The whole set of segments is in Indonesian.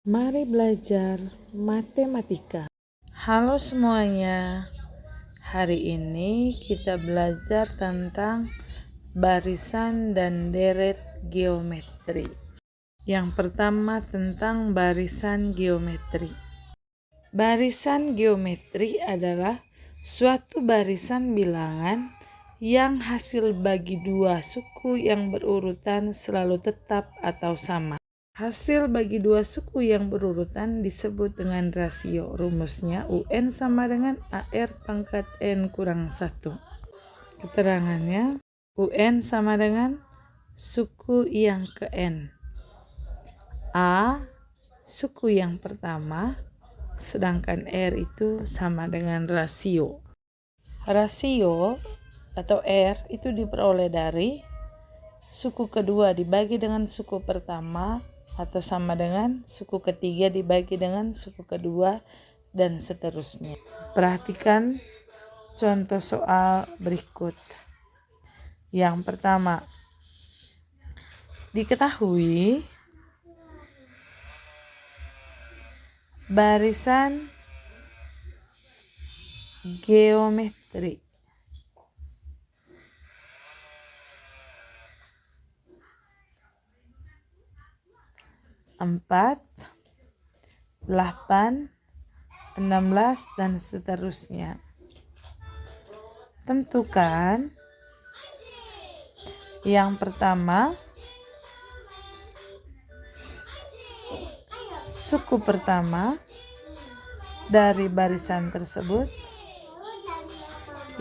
Mari belajar matematika. Halo semuanya. Hari ini kita belajar tentang barisan dan deret geometri. Yang pertama tentang barisan geometri. Barisan geometri adalah suatu barisan bilangan yang hasil bagi dua suku yang berurutan selalu tetap atau sama. Hasil bagi dua suku yang berurutan disebut dengan rasio. Rumusnya UN sama dengan AR pangkat N kurang 1. Keterangannya UN sama dengan suku yang ke N. A suku yang pertama, sedangkan R itu sama dengan rasio. Rasio atau R itu diperoleh dari suku kedua dibagi dengan suku pertama atau sama dengan suku ketiga dibagi dengan suku kedua dan seterusnya. Perhatikan contoh soal berikut. Yang pertama, diketahui barisan geometri empat, 8, 16 dan seterusnya. Tentukan yang pertama suku pertama dari barisan tersebut.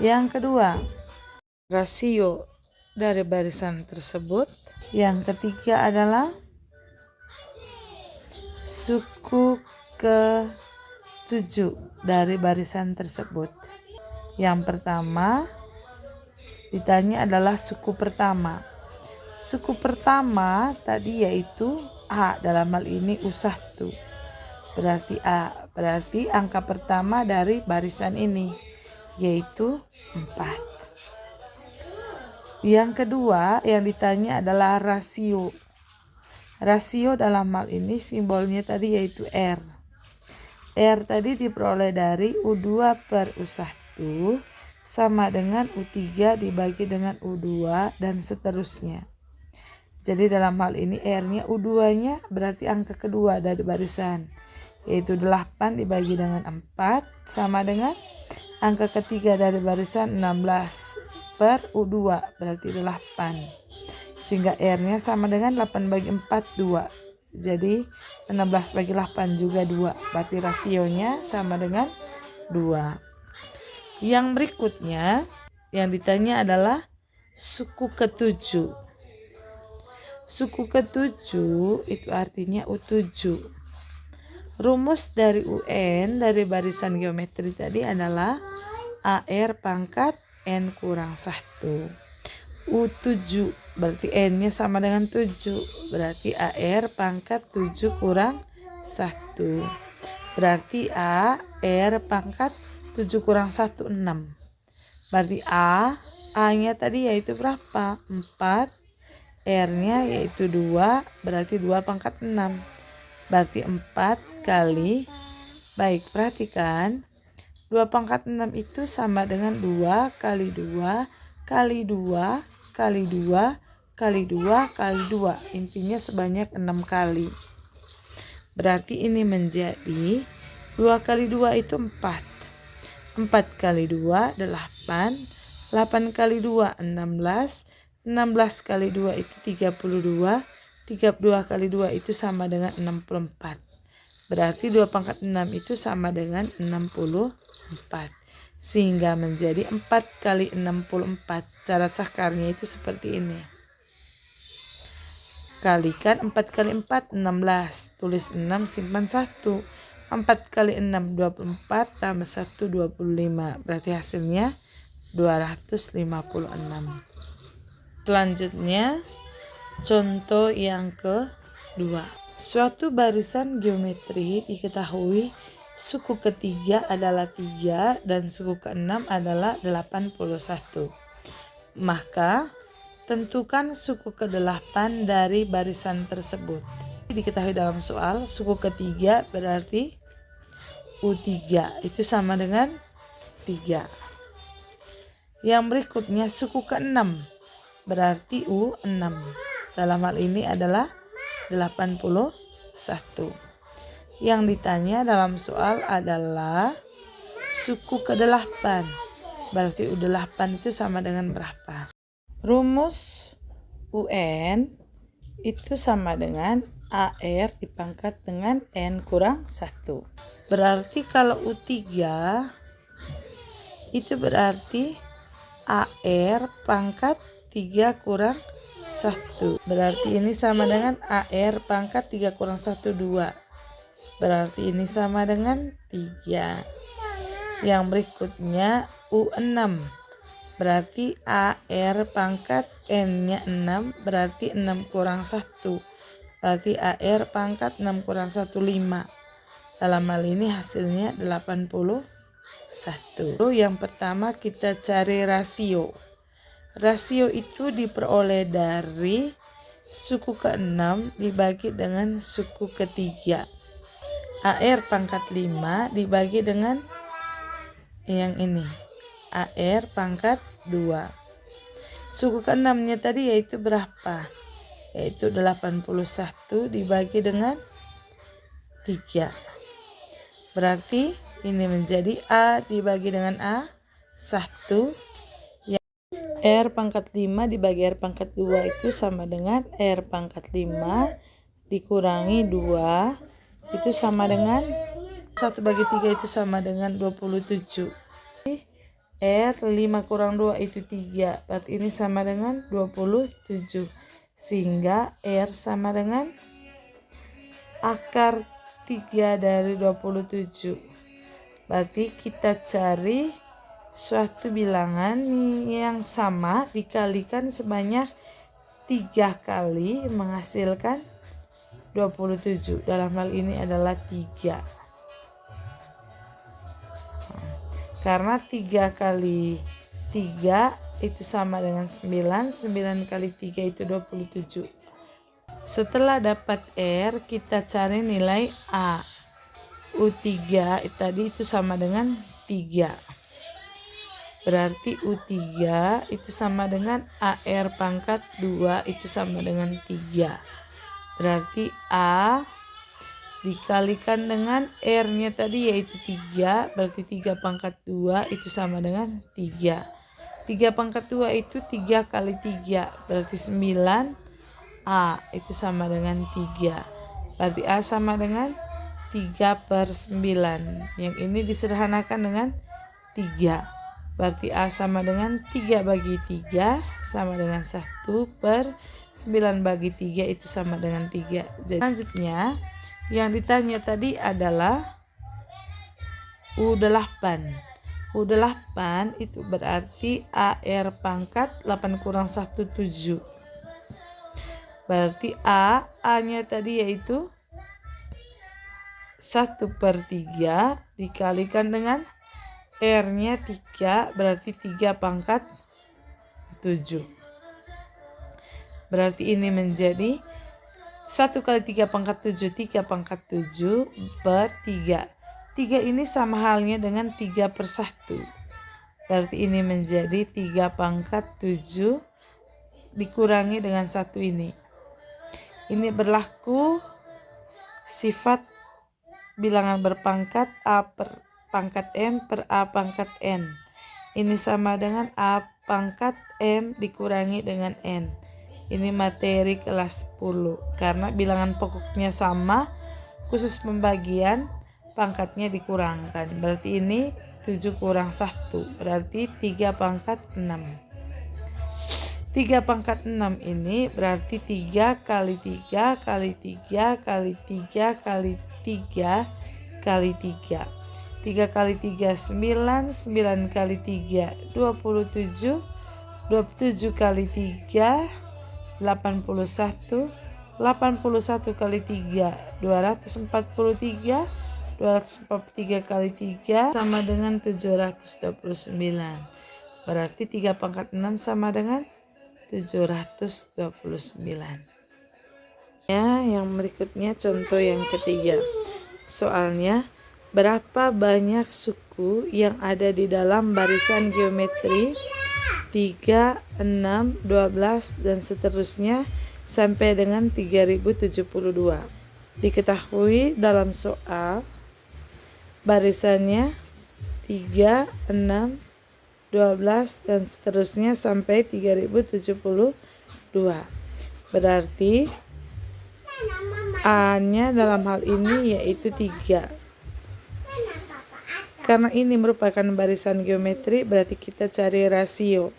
Yang kedua, rasio dari barisan tersebut. Yang ketiga adalah suku ke-7 dari barisan tersebut. Yang pertama ditanya adalah suku pertama. Suku pertama tadi yaitu A, dalam hal ini U1. Berarti A, berarti angka pertama dari barisan ini yaitu 4. Yang kedua yang ditanya adalah rasio. Rasio dalam hal ini simbolnya tadi yaitu R. R tadi diperoleh dari U2 per U1 sama dengan U3 dibagi dengan U2 dan seterusnya. Jadi dalam hal ini R-nya U2-nya berarti angka kedua dari barisan, yaitu 8 dibagi dengan 4 sama dengan angka ketiga dari barisan 16 per U2 berarti 8. Sehingga R-nya sama dengan 8 bagi 4, 2. Jadi 16 bagi 8 juga 2. Berarti rasionya sama dengan 2. Yang berikutnya yang ditanya adalah suku ke-7. Suku ke-7 itu artinya U7. Rumus dari UN dari barisan geometri tadi adalah AR pangkat N kurang 1. U7 berarti N-nya sama dengan 7. Berarti AR pangkat 7 kurang 1. Berarti AR pangkat 7 kurang 1, 6. Berarti A-nya tadi yaitu berapa? 4. R-nya yaitu 2. Berarti 2 pangkat 6. Berarti 4 kali. Baik, perhatikan. 2 pangkat 6 itu sama dengan 2 kali 2 kali 2 kali 2 kali 2 kali 2. Intinya sebanyak 6 kali. Berarti ini menjadi 2 kali 2 itu 4. 4 kali 2 8. 8 kali 2 16. 16 kali 2 itu 32. 32 kali 2 itu sama dengan 64. Berarti 2 pangkat 6 itu sama dengan 64. Sehingga menjadi 4 kali 64. Cara cakarnya itu seperti ini. Kalikan 4 kali 4, 16. Tulis 6, simpan 1. 4 kali 6, 24. Tambah 1, 25. Berarti hasilnya 256. Selanjutnya, contoh yang kedua. Suatu barisan geometri diketahui suku ketiga adalah 3 dan suku ke-6 adalah 81. Maka tentukan suku ke-8 dari barisan tersebut. diketahui dalam soal. Suku ketiga berarti U3 itu sama dengan 3. Yang berikutnya suku ke-6 berarti U6. Dalam hal ini adalah 81. Yang ditanya dalam soal adalah suku ke-8. Berarti U8 itu sama dengan berapa? Rumus UN itu sama dengan AR dipangkat dengan N kurang 1. Berarti kalau U3 itu berarti AR pangkat 3 kurang 1. Berarti ini sama dengan AR pangkat 3 kurang 1, 2. Berarti ini sama dengan 3. Yang berikutnya U6. Berarti AR pangkat N-nya 6, berarti 6 kurang 1. Berarti AR pangkat 6 kurang 1, 5. Dalam hal ini hasilnya 81. Yang pertama kita cari rasio. Rasio itu diperoleh dari suku ke-6 dibagi dengan suku ketiga. AR pangkat 5 dibagi dengan yang ini. AR pangkat 2. Suku ke-6-nya tadi yaitu berapa? Yaitu 81 dibagi dengan 3. Berarti ini menjadi A dibagi dengan A 1. R pangkat 5 dibagi R pangkat 2 itu sama dengan R pangkat 5 dikurangi 2 itu sama dengan 1 bagi 3 itu sama dengan 27. R 5 kurang 2 itu 3. Berarti ini sama dengan 27. Sehingga R sama dengan akar 3 dari 27. Berarti kita cari suatu bilangan yang sama dikalikan sebanyak 3 kali menghasilkan 27. Dalam hal ini adalah 3. Karena 3 kali 3 itu sama dengan 9. 9 kali 3 itu 27. Setelah dapat R, kita cari nilai A. U3 tadi itu sama dengan 3. Berarti U3 itu sama dengan AR pangkat 2 itu sama dengan 3. Berarti A dikalikan dengan R-nya tadi yaitu 3. Berarti 3 pangkat 2 itu sama dengan 3. 3 pangkat 2 itu 3 kali 3. Berarti 9. A itu sama dengan 3. Berarti A sama dengan 3/9. Yang ini disederhanakan dengan 3. Berarti A sama dengan 3 bagi 3 sama dengan 1/9 bagi 3 itu sama dengan 3. Jadi selanjutnya yang ditanya tadi adalah U8. U8 itu berarti AR pangkat 8 kurang 1, 7. Berarti A-nya tadi yaitu 1/3 dikalikan dengan R-nya 3, berarti 3 pangkat 7. Berarti ini menjadi 1 kali 3 pangkat 7, 3 pangkat 7 per 3. 3 ini sama halnya dengan 3/1. Berarti ini menjadi 3 pangkat 7 dikurangi dengan 1 ini. Ini berlaku sifat bilangan berpangkat A per pangkat M per A pangkat N. Ini sama dengan A pangkat M dikurangi dengan N. Ini materi kelas 10. Karena bilangan pokoknya sama, khusus pembagian pangkatnya dikurangkan. Berarti ini 7 kurang 1. Berarti 3 pangkat 6. 3 pangkat 6 ini berarti 3 kali 3 kali 3 kali 3 kali 3 kali 3. 3 kali 3 9, 9 kali 3 27, 27 kali 3 81, 81 kali 3 243, 243 kali 3 sama dengan 729. Berarti 3 pangkat 6 sama dengan 729. Yang berikutnya contoh yang ketiga. Soalnya, berapa banyak suku yang ada di dalam barisan geometri 3, 6, 12 dan seterusnya sampai dengan 3072. Diketahui dalam soal barisannya 3, 6, 12 dan seterusnya sampai 3072. Berarti A-nya dalam hal ini yaitu 3. Karena ini merupakan barisan geometri, berarti kita cari rasio.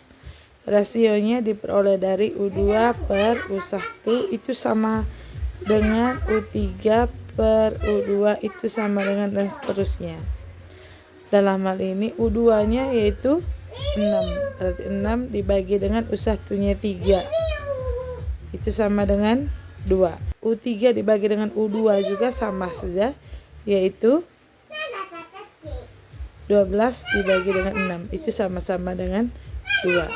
Rasionya diperoleh dari U2 per U1 itu sama dengan U3 per U2 itu sama dengan dan seterusnya. Dalam hal ini U2-nya yaitu 6. Berarti 6 dibagi dengan U1-nya 3. Itu sama dengan 2. U3 dibagi dengan U2 juga sama saja, yaitu 12 dibagi dengan 6. Itu sama-sama dengan 2.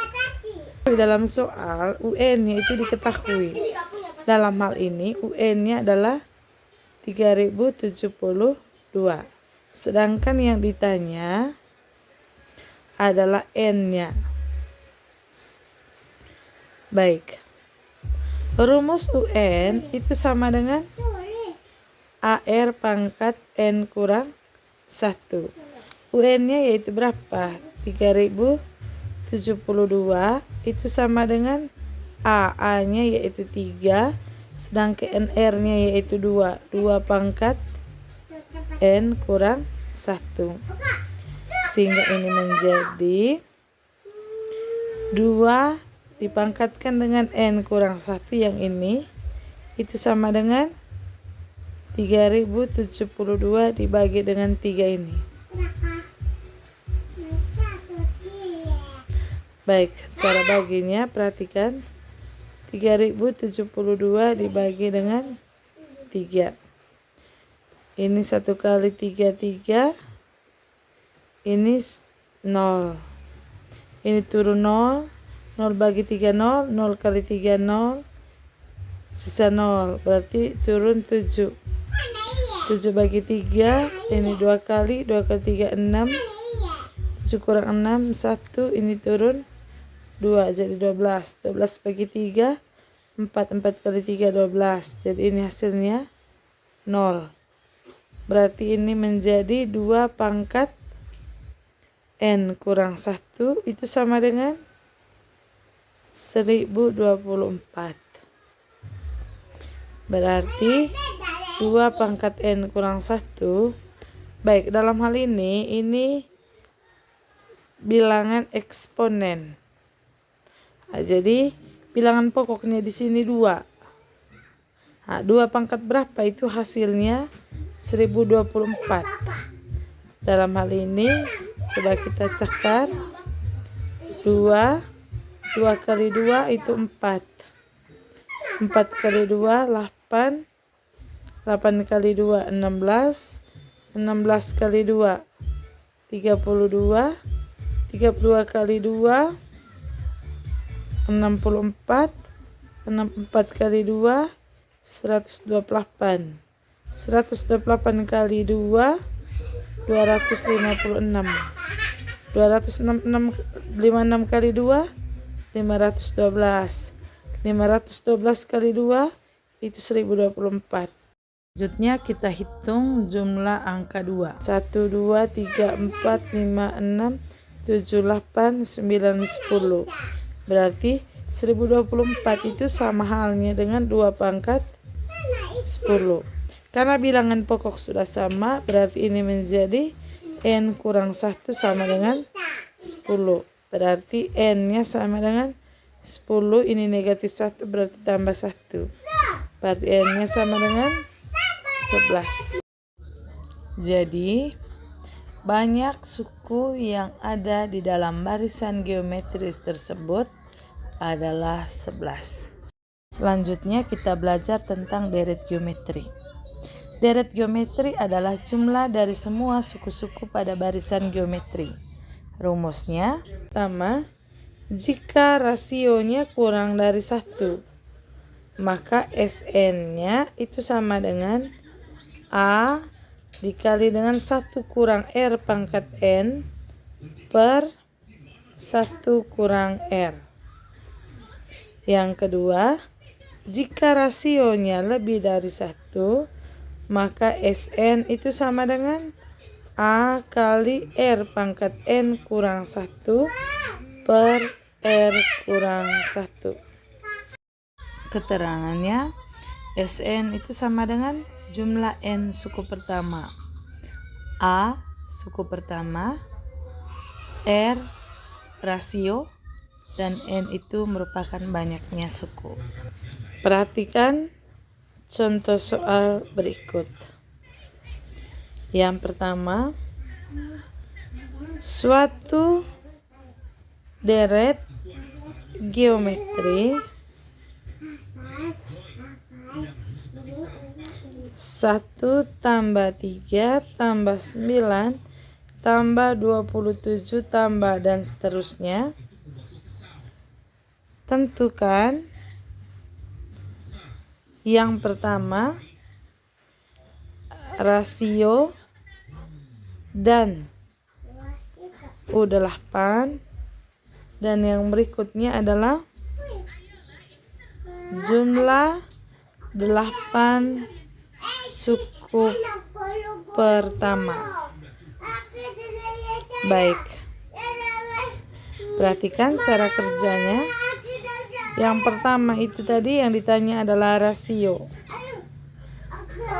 Di dalam soal UN-nya itu diketahui. Dalam hal ini UN-nya adalah 3072. Sedangkan yang ditanya adalah N-nya. Baik. Rumus UN itu sama dengan AR pangkat N kurang 1. UN-nya yaitu berapa? 3072 itu sama dengan A-nya yaitu 3, sedangkan NR-nya yaitu 2. 2 pangkat N kurang 1. Sehingga ini menjadi 2 dipangkatkan dengan N kurang 1 yang ini itu sama dengan 3072 dibagi dengan 3 ini. Baik, cara baginya perhatikan. 3072 dibagi dengan 3. Ini 1 kali 3, 3. Ini 0. Ini turun 0. 0 bagi 3 0, 0 kali 3 0, sisa 0, berarti turun 7. 7 bagi 3, ini 2 kali 3 6, 7 kurang 6 1, ini turun 2 jadi 12. 12 bagi 3 4, 4 kali 3 12, jadi ini hasilnya 0. Berarti ini menjadi 2 pangkat N kurang 1 itu sama dengan 1024. Berarti 2 pangkat N kurang 1. Baik, dalam hal ini bilangan eksponen. Nah, jadi bilangan pokoknya di sini 2. Nah, 2 pangkat berapa itu hasilnya 1024. Dalam hal ini coba kita cakar 2 kali 2 itu 4. 4 kali 2 8. 8 kali 2 16. 16 kali 2 32. 32 kali 2 64. 64 kali 2 128. 128 kali 2 256. 256 kali 2 512. 512 kali 2 itu 1024. Selanjutnya kita hitung jumlah angka 2. 1 2 3 4 5 6 7 8 9 10. Berarti 1024 itu sama halnya dengan 2 pangkat 10. Karena bilangan pokok sudah sama, berarti ini menjadi N kurang 1 sama dengan 10. Berarti N-nya sama dengan 10. Ini negatif 1 berarti tambah 1. Berarti N-nya sama dengan 11. Jadi banyak suku yang ada di dalam barisan geometris tersebut adalah 11. Selanjutnya kita belajar tentang deret geometri. Deret geometri adalah jumlah dari semua suku-suku pada barisan geometri. Rumusnya, pertama, jika rasionya kurang dari 1. maka SN-nya itu sama dengan A dikali dengan 1 kurang R pangkat N per 1 kurang R. Yang kedua, jika rasionya lebih dari 1, maka SN itu sama dengan A kali R pangkat N kurang 1 per R kurang 1. Keterangannya, SN itu sama dengan jumlah N suku pertama, A suku pertama, R rasio, dan N itu merupakan banyaknya suku. Perhatikan contoh soal berikut. Yang pertama, suatu deret geometri 1 tambah 3 tambah 9 tambah 27 tambah dan seterusnya. Tentukan yang pertama rasio dan U8, dan yang berikutnya adalah jumlah 8 suku pertama. Baik, perhatikan cara kerjanya. Yang pertama itu tadi yang ditanya adalah rasio.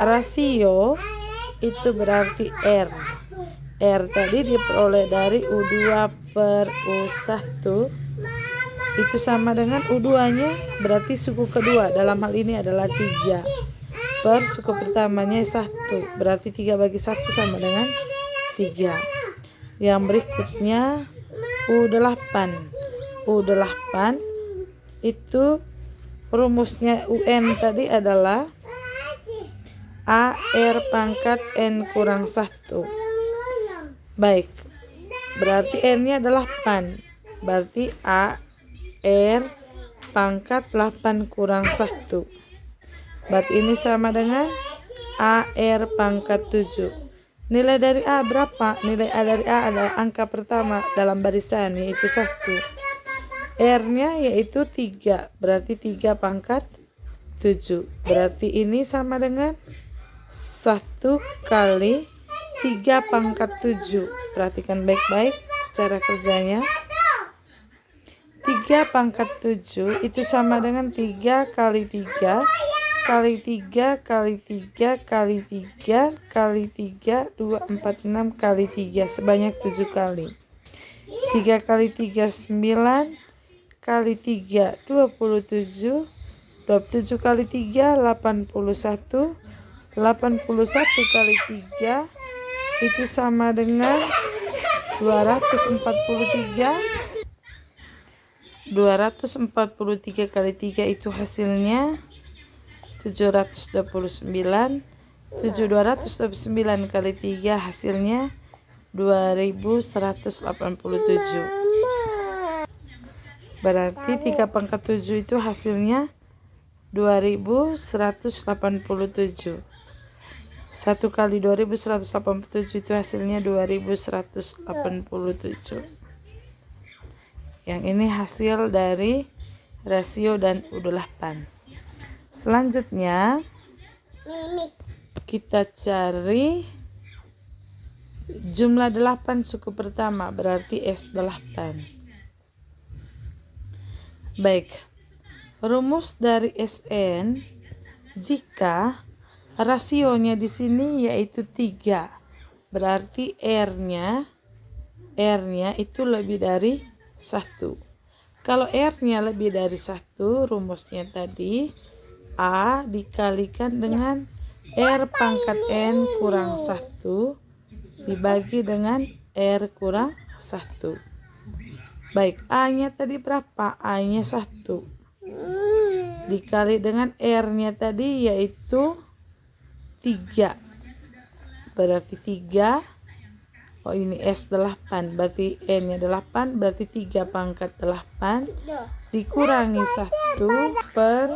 Rasio itu berarti R. R tadi diperoleh dari U2 per U1. Itu sama dengan U2-nya berarti suku kedua. Dalam hal ini adalah 3. Per suku pertamanya 1. Berarti 3 bagi 1 sama dengan 3. Yang berikutnya U8. U8 itu rumusnya UN tadi adalah AR pangkat N kurang 1. Baik, berarti N-nya adalah 8. Berarti AR pangkat 8 kurang 1. Berarti ini sama dengan AR pangkat 7. Nilai dari A berapa? Nilai A dari A adalah angka pertama dalam barisan, yaitu 1. R-nya yaitu 3. Berarti 3 pangkat 7. Berarti ini sama dengan 1 kali 3 pangkat 7. Perhatikan baik-baik cara kerjanya. 3 pangkat 7 itu sama dengan 3 kali 3 kali 3 kali 3 kali 3 kali 3 2 4 6 kali 3 sebanyak 7 kali. 3 kali 3 9 kali 3 27. 27 kali 3 81. 81 kali 3 itu sama dengan 243. 243 kali 3 itu hasilnya 729. 229 kali 3 hasilnya 2187. Berarti 3 pangkat 7 itu hasilnya 2187. 1 kali 2187 itu hasilnya 2187. Yang ini hasil dari rasio dan U8. Selanjutnya kita cari jumlah 8 suku pertama, berarti S8. Baik, rumus dari SN jika rasionya di sini yaitu 3, berarti R-nya itu lebih dari 1. Kalau R-nya lebih dari 1, rumusnya tadi A dikalikan dengan R pangkat N kurang 1 dibagi dengan R kurang 1. Baik, A-nya tadi berapa? A-nya 1 dikali dengan R-nya tadi yaitu 3. Berarti 3. Oh, ini S8, berarti N-nya 8, berarti 3 pangkat 8 dikurangi 1 per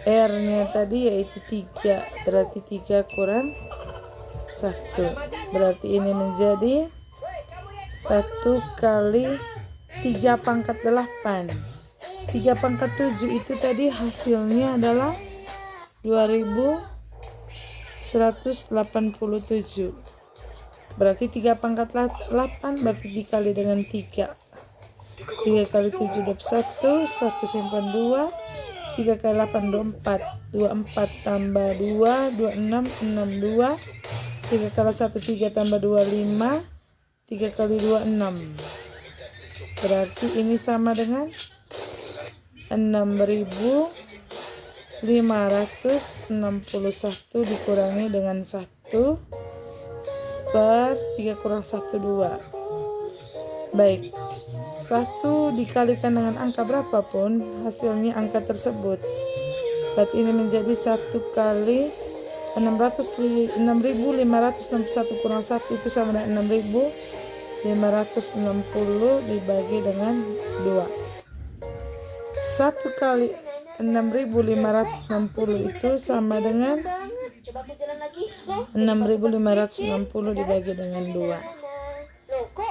R-nya tadi yaitu 3, berarti 3 kurang 1, berarti ini menjadi 1 kali 3 pangkat 8. 3 pangkat 7 itu tadi hasilnya adalah 2187. Berarti 3 pangkat 8 berarti dikali dengan 3. 3 kali 7 21, 1 simpan 2, 3 kali 8 24, 24 tambah 2, 26, 62, 3 kali 1 3 tambah 2 5, 3 kali 2 6. Berarti ini sama dengan 6561 dikurangi dengan 1 per 3 kurang 1 2. Baik, 1 dikalikan dengan angka berapapun hasilnya angka tersebut. Berarti ini menjadi 1 kali 6561 kurang 1 itu sama dengan 6560 dibagi dengan 2. 1 kali 6560 itu sama dengan 6560 dibagi dengan 2.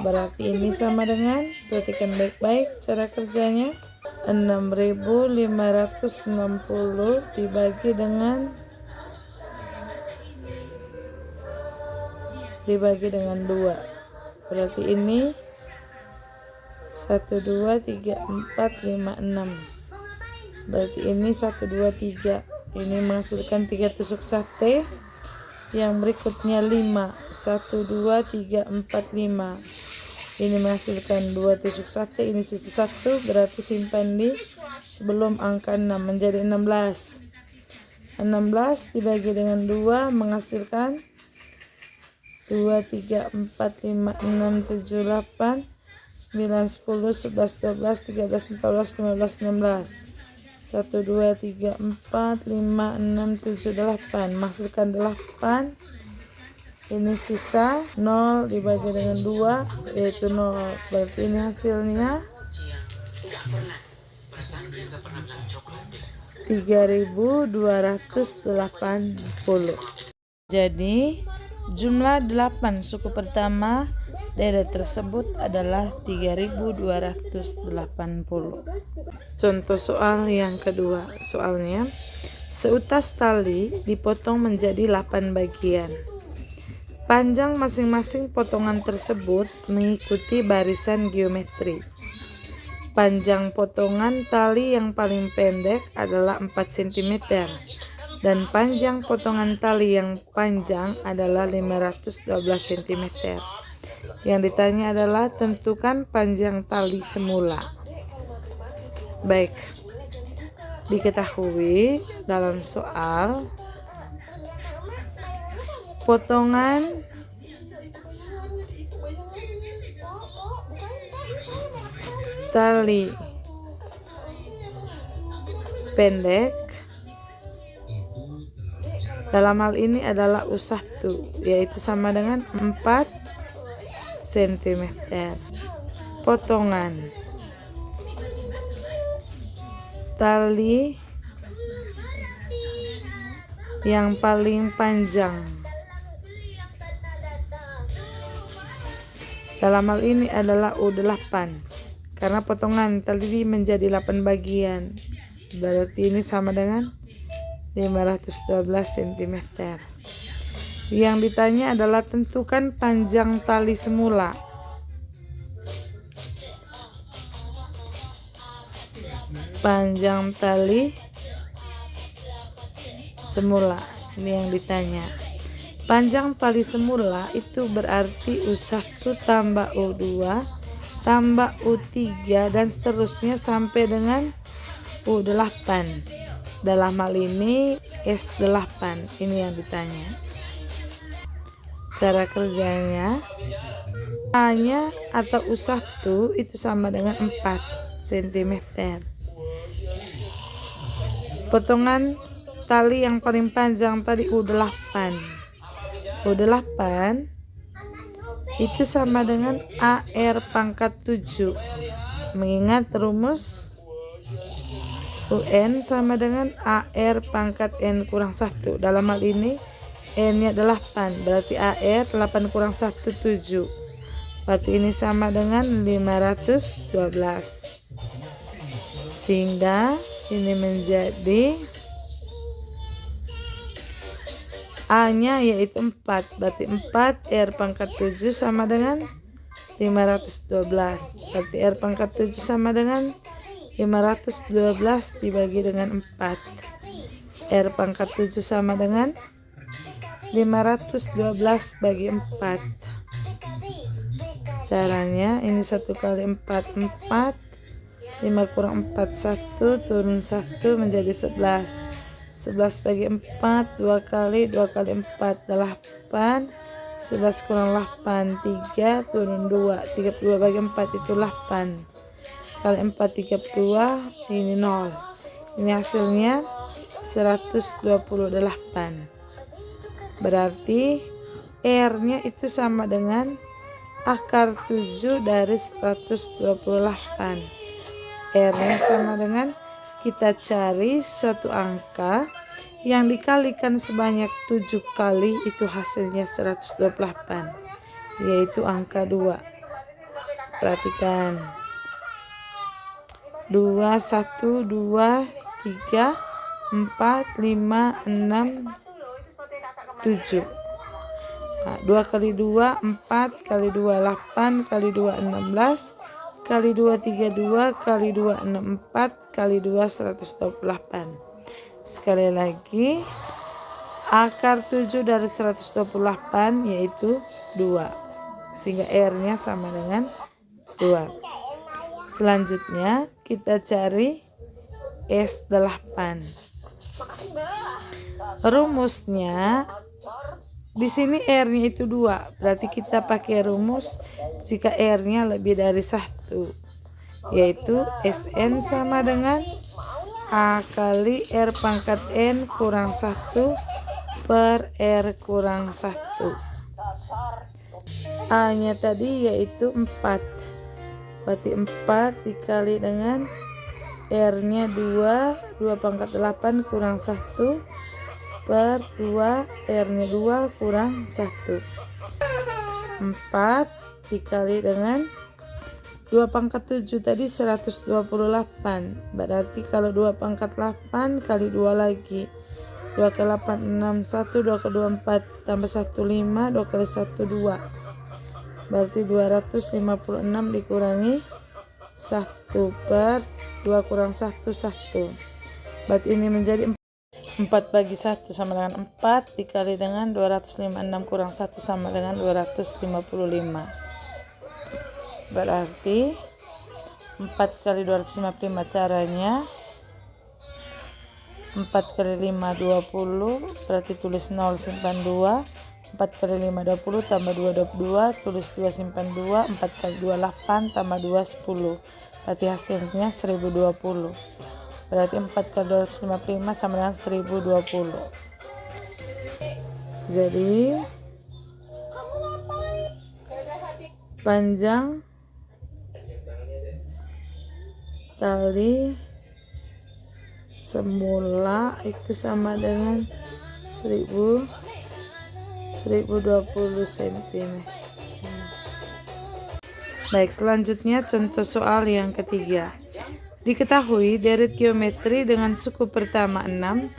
Berarti ini sama dengan, perhatikan baik-baik cara kerjanya, 6560 dibagi dengan 2. Berarti ini 1 2 3 4 5 6. Berarti ini 1 2 3. Ini menghasilkan 3 tusuk sate. Yang berikutnya 5. 1 2 3 4 5. Ini menghasilkan 2 tusuk sate. Ini sisa 1, berarti simpan di sebelum angka 6 menjadi 16. 16 dibagi dengan 2 menghasilkan 2 3 4 5 6 7 8 9 10 11 12 13 14 15 16. 1 2 3 4 5 6 7 8 menghasilkan 8. Ini sisa 0 dibagi dengan 2 yaitu 0. Berarti ini hasilnya 3280. Jadi jumlah 8 suku pertama daerah tersebut adalah 3280. Contoh soal yang kedua. Soalnya, seutas tali dipotong menjadi 8 bagian. Panjang masing-masing potongan tersebut mengikuti barisan geometri. Panjang potongan tali yang paling pendek adalah 4 cm dan panjang potongan tali yang panjang adalah 512 cm. Yang ditanya adalah tentukan panjang tali semula. Baik, diketahui dalam soal potongan tali pendek dalam hal ini adalah U1, yaitu sama dengan 4 cm. Potongan tali yang paling panjang dalam hal ini adalah U8 karena potongan tali menjadi 8 bagian. Berarti ini sama dengan 512 cm. Yang ditanya adalah tentukan panjang tali semula. Panjang tali semula ini yang ditanya. Panjang tali semula itu berarti U1 tambah U2 tambah U3 dan seterusnya sampai dengan U8. Dalam hal ini S8. Ini yang ditanya. Cara kerjanya, A-nya atau U1 itu sama dengan 4 cm. Potongan tali yang paling panjang tadi U8. U8 itu sama dengan AR pangkat 7. Mengingat rumus UN sama dengan AR pangkat N kurang 1. Dalam hal ini N-nya 8, berarti AR 8 kurang 1, 7. Berarti ini sama dengan 512. Sehingga ini menjadi A-nya yaitu 4. Berarti 4 R pangkat 7 sama dengan 512. Berarti R pangkat 7 sama dengan 512 dibagi dengan 4. R pangkat 7 sama dengan 512 bagi 4. Caranya ini 1 kali 4, 4. 5 kurang 4, 1. Turun 1 menjadi 11. 11 bagi 4, 2 kali 4, 8. 11 kurang 8, 3. Turun 2. 32 bagi 4 itu 8. Kali 4, 32. Ini 0. Ini hasilnya 128. Berarti R-nya itu sama dengan akar 7 dari 128. R-nya sama dengan, kita cari suatu angka yang dikalikan sebanyak 7 kali, itu hasilnya 128, yaitu angka 2. Perhatikan. 2, 1, 2, 3, 4, 5, 6, 7. Nah, 2 kali 2, 4, kali 2, 8, kali 2, 16, kali 2, 32, kali 2, 64, kali 2, 128. Sekali lagi, akar 7 dari 128 yaitu 2. Sehingga R-nya sama dengan 2. Selanjutnya kita cari S8. Rumusnya di sini R-nya itu 2. Berarti kita pakai rumus jika R-nya lebih dari 1, yaitu Sn sama dengan A kali R pangkat N kurang 1 per R kurang 1. A-nya tadi yaitu 4. Berarti 4 dikali dengan R-nya 2, 2 pangkat 8 kurang 1 per 2, R-nya 2 kurang 1. 4 dikali dengan 2 pangkat 7 tadi 128. Berarti kalau 2 pangkat 8 kali 2 lagi. 2 kali 8, 6, 1, 2 kali 2, 4, tambah 1, 5, 2 kali 1, 2. Berarti 256 dikurangi 1 per 2 kurang 1, 1. Berarti ini menjadi 4 bagi 1 sama dengan 4 dikali dengan 256 kurang 1 sama dengan 255. Berarti 4 kali 255 caranya 4 kali 5 20, berarti tulis 0 simpan 2. 4 kali 5 20 tambah 2 22, tulis 2 simpan 2. 4 kali 2 8 tambah 2 10. Berarti hasilnya 1020. Berarti 4 kali 255 sama dengan 1020. Jadi panjang tali semula itu sama dengan 1020 cm. Baik, selanjutnya contoh soal yang ketiga. Diketahui deret geometri dengan suku pertama 6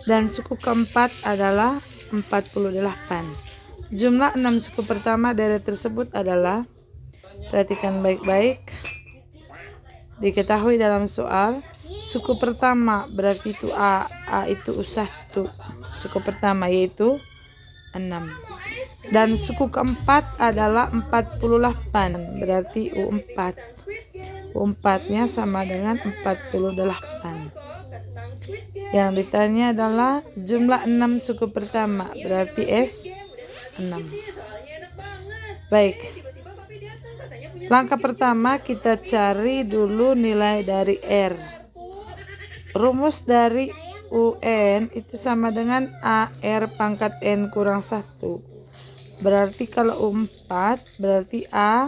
dan suku keempat adalah 48. Jumlah 6 suku pertama deret tersebut adalah, perhatikan baik-baik. Diketahui dalam soal suku pertama berarti itu A itu U1 suku pertama yaitu 6, dan suku keempat adalah 48 berarti U4. U4 nya sama dengan 48. Yang ditanya adalah jumlah 6 suku pertama berarti S6. Baik, langkah pertama kita cari dulu nilai dari R. Rumus dari UN itu sama dengan AR pangkat N kurang 1. Berarti kalau U4 berarti A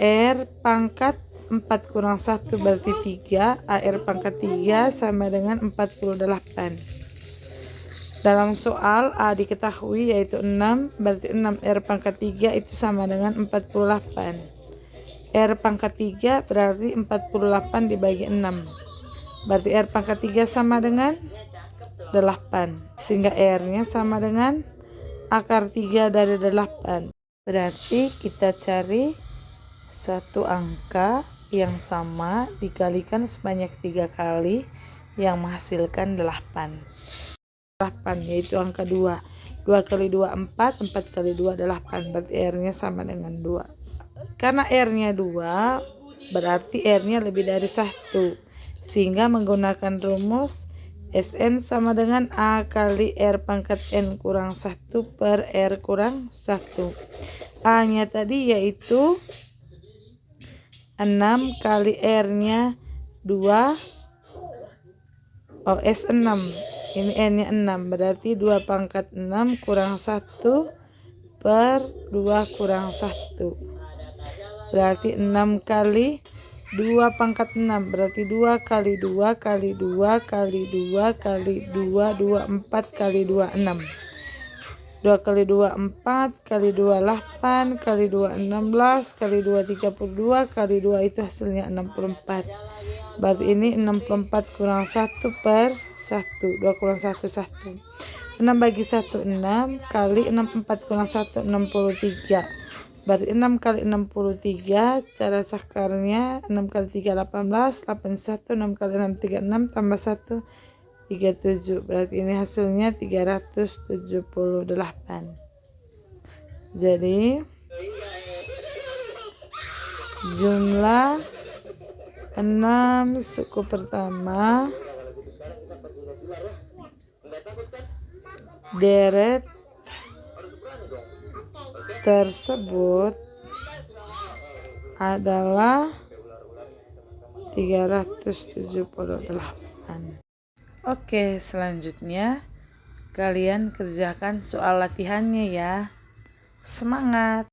R pangkat 4 kurang 1 berarti 3. AR pangkat 3 sama dengan 48. Dalam soal A diketahui yaitu 6, berarti 6 R pangkat 3 itu sama dengan 48. R pangkat 3 berarti 48 dibagi 6. Berarti R pangkat 3 sama dengan 8. Sehingga R-nya sama dengan akar 3 dari 8. Berarti kita cari satu angka yang sama dikalikan sebanyak 3 kali yang menghasilkan 8. 8 yaitu angka 2. 2 kali 2 4, 4 kali 2 8. Berarti R-nya sama dengan 2. Karena R-nya 2, berarti R-nya lebih dari 1. Sehingga menggunakan rumus Sn sama dengan A kali R pangkat N kurang 1 per R kurang 1. A-nya tadi yaitu 6 kali R-nya 2. S6. Ini N-nya 6, berarti 2 pangkat 6 kurang 1 per 2 kurang 1. Berarti 6 kali 2 pangkat 6, berarti 2 kali 2 kali 2 kali 2 kali 2, 24 kali 2, 6. 2 kali 2, 4, kali 2, 8, kali 2, 16, kali 2, 32, kali 2 itu hasilnya 64. Berarti ini 64 kurang 1 per 1. 2 kurang 1, 1. 6 bagi 1, 6. Kali 64 kurang 1, 63. Berarti 6 kali 63. Cara sakarnya 6 kali 3, 18. 81. 6 kali 6, 36. Tambah 1, 37. Berarti ini hasilnya 378. Jadi jumlah 6 suku pertama deret tersebut adalah 378. Oke, selanjutnya kalian kerjakan soal latihannya ya. Semangat!